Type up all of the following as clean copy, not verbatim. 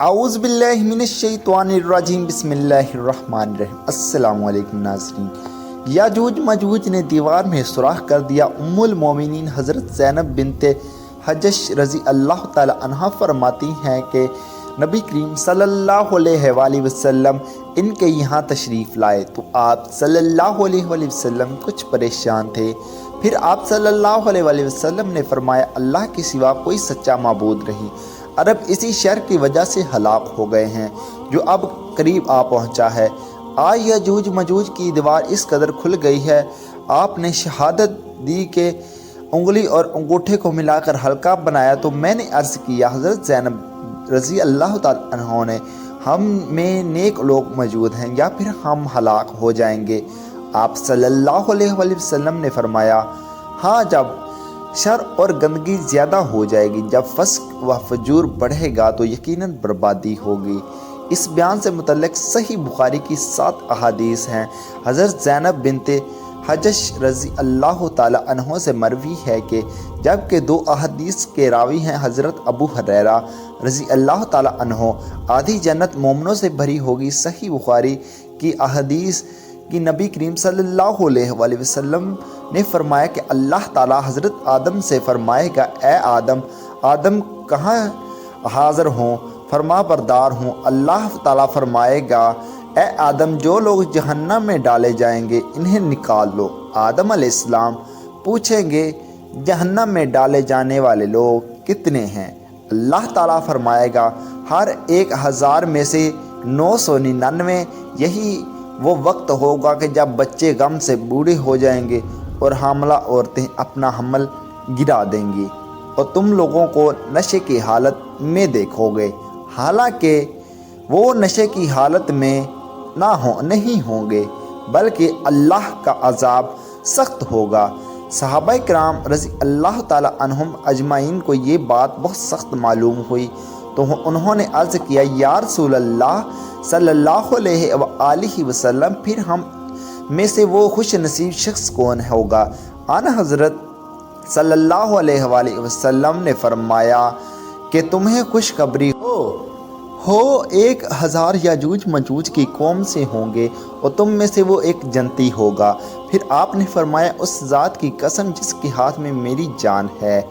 आऊज़ बिल्लाहि मिनश शैतानिर रजीम बिस्मिल्लाहिर्रहमानिर्रहीम। अस्सलाम वालेकुम नाज़रीन। याजूज मजूज ने दीवार में सुराख कर दिया। उम्मुल मोमिनीन हज़रत ज़ैनब बिनते हजश रज़ी अल्लाह ताला अन्हा फरमाती हैं कि नबी करीम सल्लल्लाहु अलैहि वसल्लम इनके यहाँ तशरीफ़ लाए तो आप सल्लल्लाहु अलैहि वसल्लम कुछ परेशान थे। फिर आप सल्लल्लाहु अलैहि वसल्लम ने फरमाया, अल्लाह के सिवा कोई सच्चा माबूद नहीं। अरब इसी शर की वजह से हलाक हो गए हैं जो अब करीब आ पहुंचा है। आज यजूज मजूज की दीवार इस कदर खुल गई है। आपने शहादत दी कि उंगली और अंगूठे को मिलाकर हल्का बनाया तो मैंने अर्ज़ किया, हज़रत ज़ैनब रज़ी अल्लाह तआला अन्हा ने, हम में नेक लोग मौजूद हैं या फिर हम हलाक हो जाएंगे। आप सल्लल्लाहु अलैहि वसल्लम ने फरमाया, हाँ, जब शर और गंदगी ज़्यादा हो जाएगी, जब फ़स्क व फजूर बढ़ेगा तो यकीनन बर्बादी होगी। इस बयान से मुतल्लिक़ सही बुखारी की 7 अहादीस हैं। हज़रत ज़ैनब बिनते हजश रज़ी अल्लाह ताला अन्हा से मरवी है कि जबकि 2 अहादीस के रावी हैं हज़रत अबू हुरैरा रज़ी अल्लाह ताला अन्हो, आधी जन्नत मोमनों से भरी होगी। सही बुखारी की अहादीस कि नबी करीम सल्लल्लाहु अलैहि वसल्लम ने फरमाया कि अल्लाह ताला हज़रत आदम से फरमाएगा, ए आदम, आदम कहाँ हाज़िर हों? फरमा बरदार हूँ। अल्लाह ताला फरमाएगा, ए आदम, जो लोग जहन्नम में डाले जाएंगे इन्हें निकाल लो। आदम अलैहिस्सलाम पूछेंगे, जहन्नम में डाले जाने वाले लोग कितने हैं? अल्लाह ताला फरमाएगा, हर 1000 में से 999। यही वो वक्त होगा कि जब बच्चे गम से बूढ़े हो जाएंगे और हामला औरतें अपना हमल गिरा देंगी और तुम लोगों को नशे की हालत में देखोगे, हालांकि वो नशे की हालत में नहीं होंगे, बल्कि अल्लाह का अज़ाब सख्त होगा। सहाबाए किराम रज़ी अल्लाह ताला अन्हुम अजमाइन को ये बात बहुत सख्त मालूम हुई तो उन्होंने अर्ज़ किया, या रसूल अल्लाह सल्लल्लाहु अलैहि वसल्लम, फिर हम में से वो खुश नसीब शख्स कौन होगा? आन हज़रत सल्लल्लाहु अलैहि वसल्लम ने फरमाया कि तुम्हें खुशखबरी हो 1000 याजूज मजूज की कौम से होंगे और तुम में से वो एक जन्नती होगा। फिर आपने फरमाया, उस ज़ात की कसम जिसके हाथ में मेरी जान है,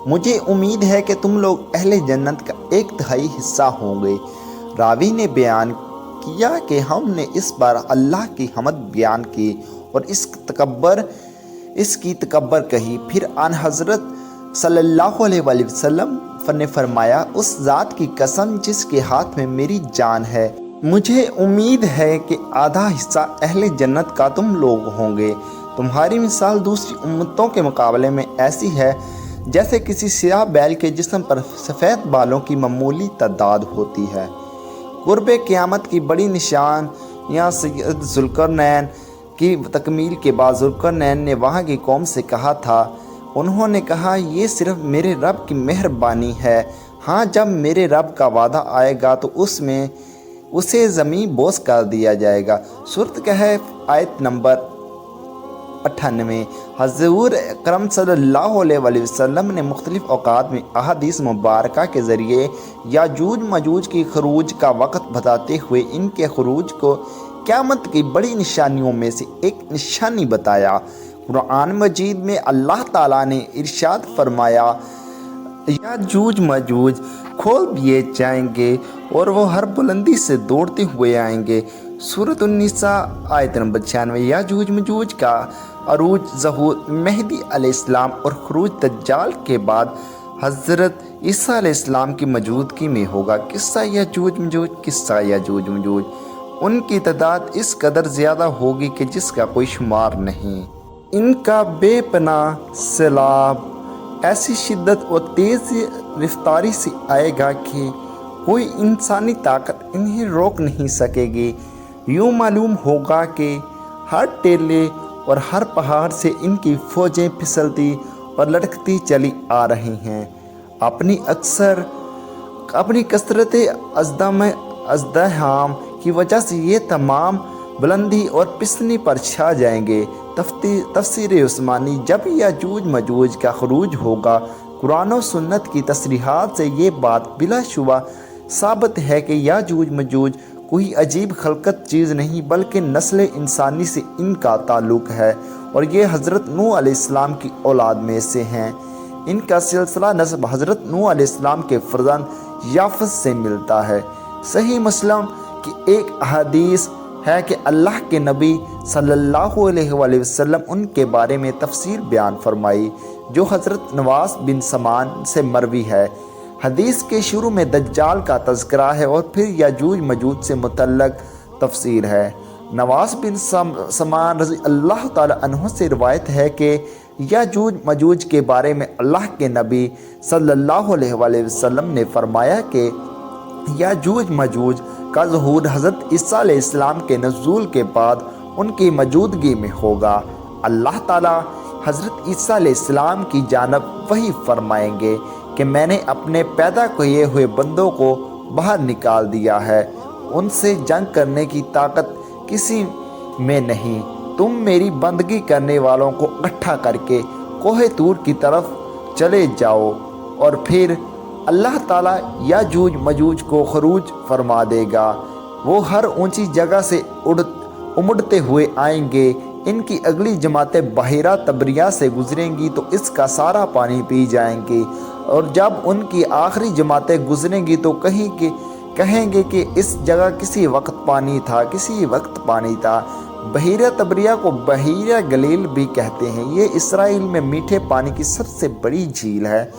मुझे उम्मीद है कि तुम लोग अहले जन्नत का 1/3 हिस्सा होंगे। रावी ने बयान किया कि हमने इस बार अल्लाह की हमद बयान की और इसकी तकब्बर कही। फिर आन हज़रत सल्लल्लाहु अलैहि वसल्लम ने फरमाया, उस ज़ात की कसम जिसके हाथ में मेरी जान है, मुझे उम्मीद है कि आधा हिस्सा अहले जन्नत का तुम लोग होंगे। तुम्हारी मिसाल दूसरी उम्मतों के मुकाबले में ऐसी है जैसे किसी सियाह बैल के जिस्म पर सफ़ेद बालों की मामूली तादाद होती है। कुर्ब क़यामत की बड़ी निशान या सैयद ज़ुल्क़रनैन की तकमील के बाद ज़ुल्क़रनैन ने वहाँ की कौम से कहा था, उन्होंने कहा, ये सिर्फ़ मेरे रब की मेहरबानी है। हाँ, जब मेरे रब का वादा आएगा तो उसमें उसे ज़मीन बोस कर दिया जाएगा। सूरत कहफ़ आयत नंबर 98। हज़ूर अकरम सल्लल्लाहु अलैहि वसल्लम ने मुख्तलिफ़ औक़ात में अहादीस मुबारका के ज़रिए याजूज मजूज की खरूज का वक़्त बताते हुए इनके खरूज को क़यामत की बड़ी निशानियों में से एक निशानी बताया। कुरान मजीद में अल्लाह ताला ने इरशाद फरमाया, याजूज मजूज खोल दिए जाएंगे और वो हर बुलंदी से दौड़ते हुए आएंगे। सूरत उन्निसा आयत नंबर 96। याजूज मजूज का अरूज ज़हूर मेहदी अलैहिस्सलाम और खरूज दज्जाल के बाद हज़रत ईसा अलैहिस्सलाम की मौजूदगी में होगा। किस्सा याजूज मजूज उनकी तादाद इस कदर ज़्यादा होगी कि जिसका कोई शुमार नहीं। इनका बेपनाह सैलाब ऐसी शिद्दत और तेज़ रफ्तारी से आएगा कि कोई इंसानी ताकत इन्हें रोक नहीं सकेगी। यूँ मालूम होगा कि हर टेले और हर पहाड़ से इनकी फ़ौजें फिसलती और लटकती चली आ रही हैं। अपनी कसरत अज़दहाम की वजह से ये तमाम बुलंदी और पिसनी पर छा जाएंगे। तफसीर उस्मानी, जब याजूज मजूज का खरूज होगा, कुरान और सुन्नत की तसरीहात से ये बात बिलाशुबा साबित है कि याजूज मजूज कोई अजीब खलकत चीज़ नहीं बल्कि नस्ल इंसानी से इनका ताल्लुक़ है और ये हज़रत नूह अलैहिस्सलाम की औलाद में से हैं। इनका सिलसिला नस्ब हज़रत नूह अलैहिस्सलाम के फर्जंद याफस से मिलता है। सही मुस्लिम की एक हदीस है कि अल्लाह के नबी सल्लल्लाहु अलैहि वसल्लम उनके बारे में तफसीर बयान फरमाई जो हज़रत नवास बिन समान से मरवी है। हदीस के शुरू में दज्जाल का तज़किरा है और फिर याजूज मजूज से मुतल्लक तफसीर है। नवास बिन समान रज़ी अल्लाह ताला अन्हु से रिवायत है कि याजूज मजूज के बारे में अल्लाह के नबी सल्लल्लाहु अलैहि वसल्लम ने फरमाया कि याजूज मजूज का ज़हूर हज़रत ईसा अलैहिस्सलाम के नज़ूल के बाद उनकी मौजूदगी में होगा। अल्लाह ताला हज़रत ईसा अलैहिस्सलाम की जानब वही फरमाएंगे कि मैंने अपने पैदा किए हुए बंदों को बाहर निकाल दिया है, उनसे जंग करने की ताकत किसी में नहीं। तुम मेरी बंदगी करने वालों को इकट्ठा करके कोहे तूर की तरफ चले जाओ और फिर अल्लाह ताला याजूज मजूज को खरूज फरमा देगा। वो हर ऊंची जगह से उमड़ते हुए आएंगे। इनकी अगली जमातें बहिरा तबरिया से गुजरेंगी तो इसका सारा पानी पी जाएंगी और जब उनकी आखिरी जमातें गुजरेंगी तो कहेंगे कि इस जगह किसी वक्त पानी था। बहिरा तबरिया को बहिरा गलील भी कहते हैं। ये इसराइल में मीठे पानी की सबसे बड़ी झील है।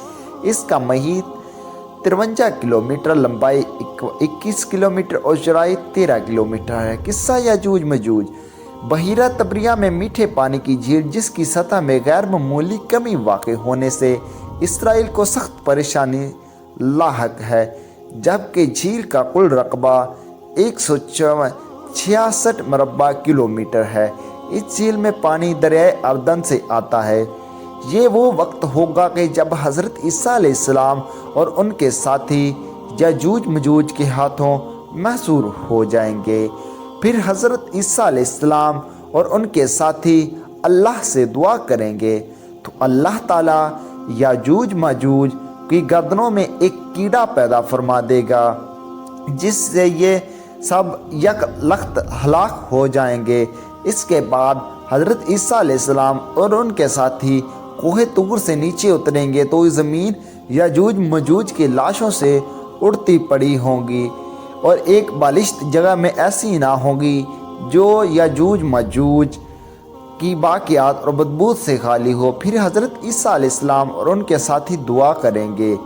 इसका मुहीत 53 किलोमीटर, लंबाई 21 किलोमीटर और चौड़ाई 13 किलोमीटर है। किस्सा याजूज मजूज। बहिरा तबरिया में मीठे पानी की झील जिसकी सतह में गैर मामूली कमी वाक़ होने से इसराइल को सख्त परेशानी लाहक है, जबकि झील का कुल रकबा 166 मरबा किलोमीटर है। इस झील में पानी दरियाए अर्दन से आता है। ये वो वक्त होगा कि जब हज़रत ईसा अलैहिस्सलाम और उनके साथी याजूज मजूज के हाथों महसूर हो जाएंगे। फिर हज़रत ईसा अलैहिस्सलाम और उनके साथी अल्लाह से दुआ करेंगे तो अल्लाह ताला याजूज मजूज की गर्दनों में एक कीड़ा पैदा फरमा देगा जिससे ये सब यकलख्त हलाक हो जाएंगे। इसके बाद हज़रत ईसा अलैहिस्सलाम और उनके साथी कोहे तूर से नीचे उतरेंगे तो ज़मीन याजूज मजूज की लाशों से उड़ती पड़ी होंगी और एक बालिश्त जगह में ऐसी ना होगी जो याजूज मजूज की बाक़ियात और बदबू से खाली हो। फिर हज़रत ईसा अलैहिस्सलाम और उनके साथी दुआ करेंगे।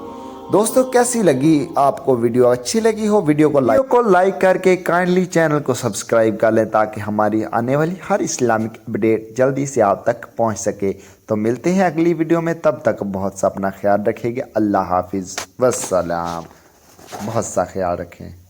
दोस्तों कैसी लगी आपको वीडियो? अच्छी लगी हो वीडियो को लाइक करके काइंडली चैनल को सब्सक्राइब कर लें ताकि हमारी आने वाली हर इस्लामिक अपडेट जल्दी से आप तक पहुंच सके। तो मिलते हैं अगली वीडियो में, तब तक बहुत सा अपना ख्याल रखिएगा। अल्लाह हाफिज़ वस्सलाम। बहुत सा ख्याल रखें।